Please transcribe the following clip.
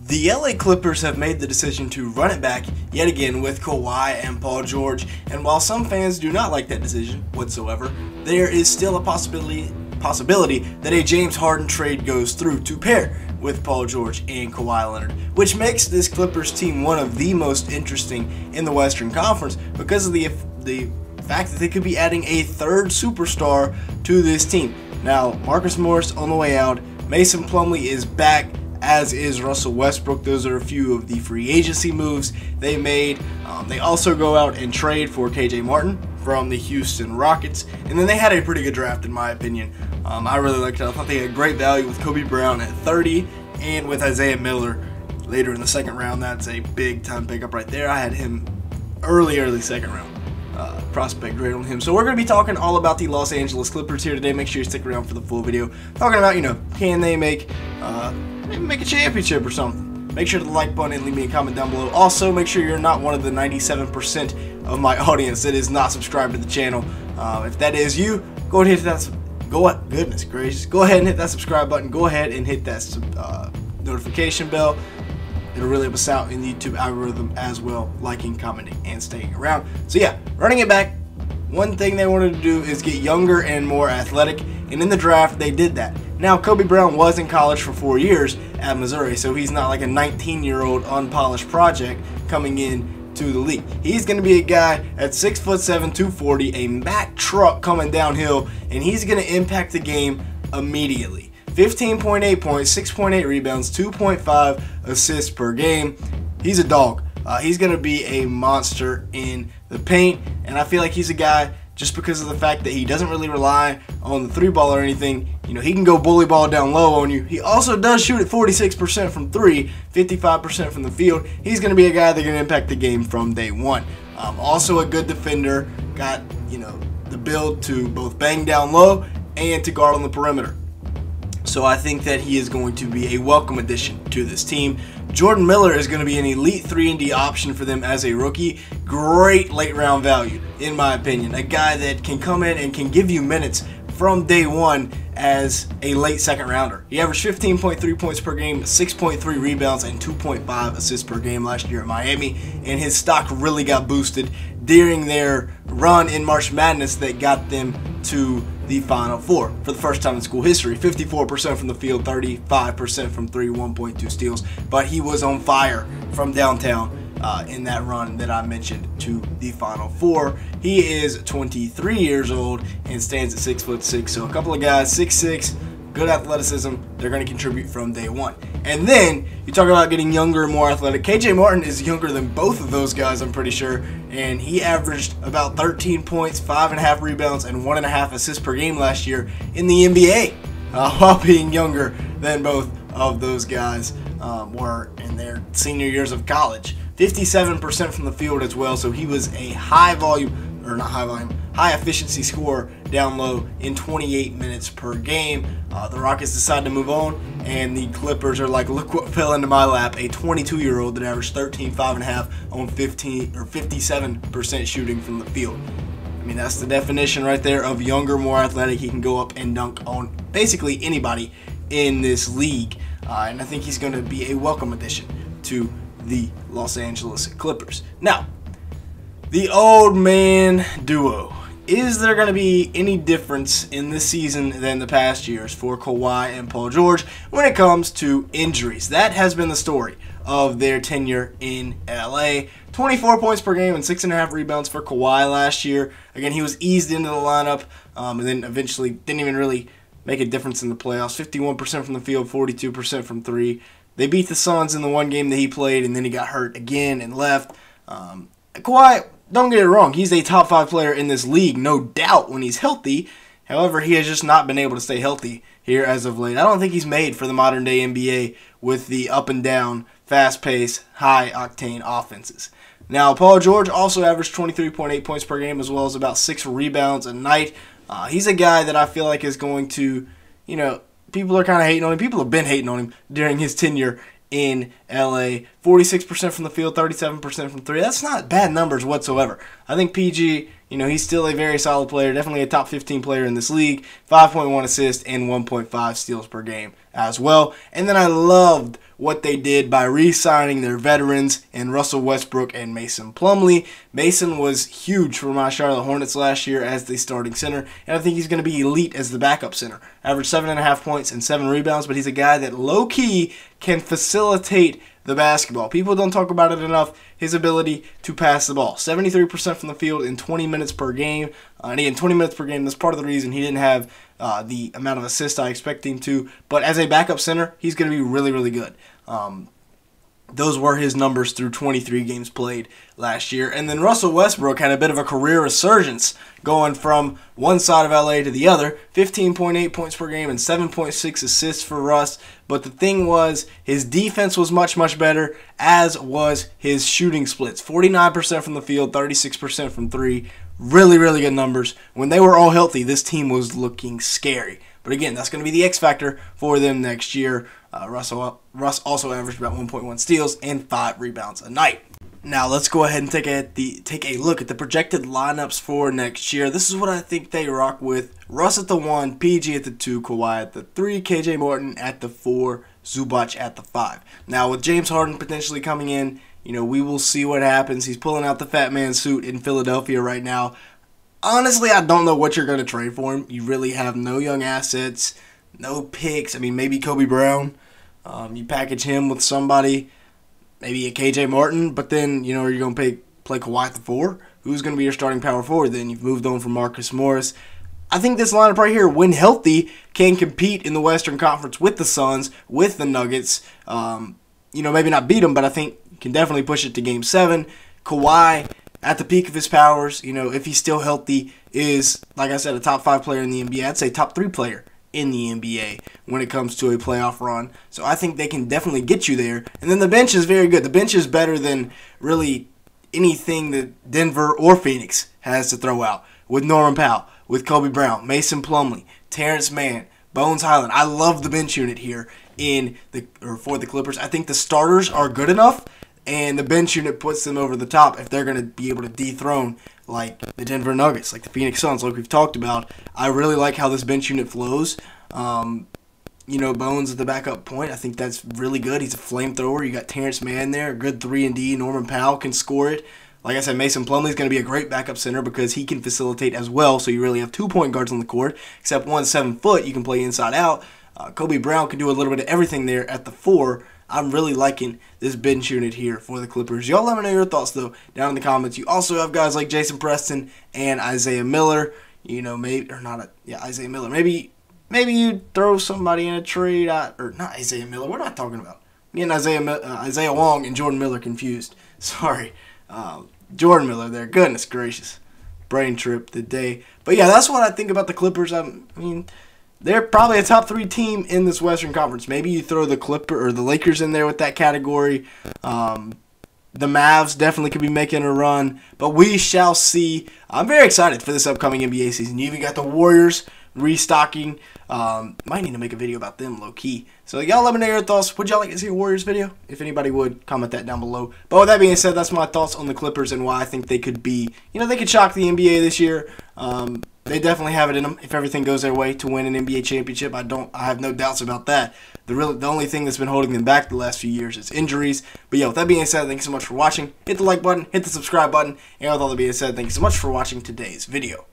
The LA Clippers have made the decision to run it back yet again with Kawhi and Paul George, and while some fans do not like that decision whatsoever, there is still a possibility that a James Harden trade goes through to pair with Paul George and Kawhi Leonard, which makes this Clippers team one of the most interesting in the Western Conference because of the fact that they could be adding a third superstar to this team. Now, Marcus Morris on the way out, Mason Plumley is back, as is Russell Westbrook. Those are a few of the free agency moves they made. They also go out and trade for KJ Morton from the Houston Rockets, and then they had a pretty good draft in my opinion. I really liked it. I thought they had great value with Kobe Brown at 30 and with Isaiah Miller later in the second round. That's a big time pickup right there. I had him early second round. Prospect grade on him. So we're going to be talking all about the Los Angeles Clippers here today. Make sure you stick around for the full video. Talking about, can they make maybe make a championship or something. Make sure to like button and leave me a comment down below. Also, make sure you're not one of the 97% of my audience that is not subscribed to the channel. If that is you, go ahead and hit that. Goodness gracious. Go ahead and hit that subscribe button. Go ahead and hit that notification bell. It'll really help us out in the YouTube algorithm as well, liking, commenting, and staying around. So yeah, running it back, one thing they wanted to do is get younger and more athletic, and in the draft they did that. Now, Kobe Brown was in college for 4 years at Missouri, so he's not like a 19-year-old unpolished project coming in to the league. He's going to be a guy at 6'7", 240, a Mack truck coming downhill, and he's going to impact the game immediately. 15.8 points, 6.8 rebounds, 2.5 assists per game. He's a dog. He's going to be a monster in the paint, and I feel like he's a guy, just because of the fact that he doesn't really rely on the three ball or anything, he can go bully ball down low on you. He also does shoot at 46% from three, 55% from the field. He's going to be a guy that can impact the game from day one. Also a good defender, got, the build to both bang down low and to guard on the perimeter. So I think that he is going to be a welcome addition to this team. Jordan Miller is going to be an elite 3-and-D option for them as a rookie. Great late round value, in my opinion. A guy that can come in and can give you minutes from day one as a late second rounder. He averaged 15.3 points per game, 6.3 rebounds, and 2.5 assists per game last year at Miami. And his stock really got boosted during their run in March Madness that got them to the Final Four for the first time in school history. 54% from the field, 35% from three, 1.2 steals. But he was on fire from downtown in that run that I mentioned to the Final Four. He is 23 years old and stands at 6'6". So a couple of guys, 6'6", good athleticism, they're going to contribute from day one. And then you talk about getting younger and more athletic. KJ Morton is younger than both of those guys, I'm pretty sure, and he averaged about 13 points, 5.5 rebounds, and 1.5 assists per game last year in the NBA, while being younger than both of those guys were in their senior years of college. 57% from the field as well, so he was a high efficiency scorer down low in 28 minutes per game. The Rockets decided to move on, and the Clippers are like, look what fell into my lap, a 22-year-old that averaged 13, 5.5 on 57% shooting from the field. I mean, that's the definition right there of younger, more athletic. He can go up and dunk on basically anybody in this league, and I think he's going to be a welcome addition to the Los Angeles Clippers. Now, the old man duo. Is there going to be any difference in this season than the past years for Kawhi and Paul George when it comes to injuries? That has been the story of their tenure in LA. 24 points per game and 6.5 rebounds for Kawhi last year. Again, he was eased into the lineup and then eventually didn't even really make a difference in the playoffs. 51% from the field, 42% from three. They beat the Suns in the one game that he played, and then he got hurt again and left. Kawhi, don't get it wrong, he's a top 5 player in this league, no doubt, when he's healthy. However, he has just not been able to stay healthy here as of late. I don't think he's made for the modern day NBA with the up and down, fast-paced, high-octane offenses. Now, Paul George also averaged 23.8 points per game as well as about 6 rebounds a night. He's a guy that I feel like is going to, people are kind of hating on him. People have been hating on him during his tenure in LA. 46% from the field, 37% from three. That's not bad numbers whatsoever. I think PG, he's still a very solid player, definitely a top 15 player in this league, 5.1 assists and 1.5 steals per game as well. And then I loved what they did by re-signing their veterans in Russell Westbrook and Mason Plumley. Mason was huge for my Charlotte Hornets last year as the starting center, and I think he's going to be elite as the backup center. Averaged 7.5 points and 7 rebounds, but he's a guy that low-key can facilitate the basketball. People don't talk about it enough, his ability to pass the ball. 73% from the field in 20 minutes per game. And again, 20 minutes per game, that's part of the reason he didn't have the amount of assists I expect him to. But as a backup center, he's going to be really, really good. Those were his numbers through 23 games played last year. And then Russell Westbrook had a bit of a career resurgence going from one side of LA to the other. 15.8 points per game and 7.6 assists for Russ. But the thing was, his defense was much, much better, as was his shooting splits. 49% from the field, 36% from three. Really, really good numbers. When they were all healthy, this team was looking scary. But again, that's going to be the X factor for them next year. Russ also averaged about 1.1 steals and 5 rebounds a night. Now let's go ahead and take a look at the projected lineups for next year. This is what I think they rock with. Russ at the 1, PG at the 2, Kawhi at the 3, KJ Morton at the 4, Zubac at the 5. Now with James Harden potentially coming in, we will see what happens. He's pulling out the fat man suit in Philadelphia right now. Honestly, I don't know what you're going to trade for him. You really have no young assets, no picks. I mean, maybe Kobe Brown. You package him with somebody, maybe a KJ Morton, but then, are you going to play Kawhi at the 4? Who's going to be your starting power forward then? You've moved on from Marcus Morris. I think this lineup right here, when healthy, can compete in the Western Conference with the Suns, with the Nuggets. Maybe not beat them, but I think can definitely push it to Game 7. Kawhi, at the peak of his powers, if he's still healthy, is, like I said, a top 5 player in the NBA. I'd say top 3 player in the NBA when it comes to a playoff run. So I think they can definitely get you there. And then the bench is very good. The bench is better than really anything that Denver or Phoenix has to throw out. With Norman Powell, with Kobe Brown, Mason Plumley, Terrence Mann, Bones Highland. I love the bench unit here for the Clippers. I think the starters are good enough, and the bench unit puts them over the top if they're going to be able to dethrone like the Denver Nuggets, like the Phoenix Suns, like we've talked about. I really like how this bench unit flows. Bones at the backup point, I think that's really good. He's a flamethrower. You got Terrence Mann there, a good 3-and-D. Norman Powell can score it. Like I said, Mason Plumlee is going to be a great backup center because he can facilitate as well. So you really have 2 point guards on the court, except one 7-foot. You can play inside out. Kobe Brown can do a little bit of everything there at the 4. I'm really liking this bench unit here for the Clippers. Y'all let me know your thoughts, though, down in the comments. You also have guys like Jason Preston and Isaiah Miller. Isaiah Miller. Maybe you throw somebody in a trade. Or not Isaiah Miller. What am I talking about? Me and Isaiah Wong and Jordan Miller confused. Sorry. Jordan Miller there. Goodness gracious. Brain trip today. But yeah, that's what I think about the Clippers. They're probably a top 3 team in this Western Conference. Maybe you throw the Lakers in there with that category. The Mavs definitely could be making a run, but we shall see. I'm very excited for this upcoming NBA season. You even got the Warriors restocking. Might need to make a video about them, low key. So y'all let me know your thoughts. Would y'all like to see a Warriors video? If anybody would, comment that down below. But with that being said, that's my thoughts on the Clippers and why I think they could be, they could shock the NBA this year. They definitely have it in them if everything goes their way to win an NBA championship. I have no doubts about that. The only thing that's been holding them back the last few years is injuries. But yeah, with that being said, thank you so much for watching. Hit the like button, hit the subscribe button, and with all that being said, thank you so much for watching today's video.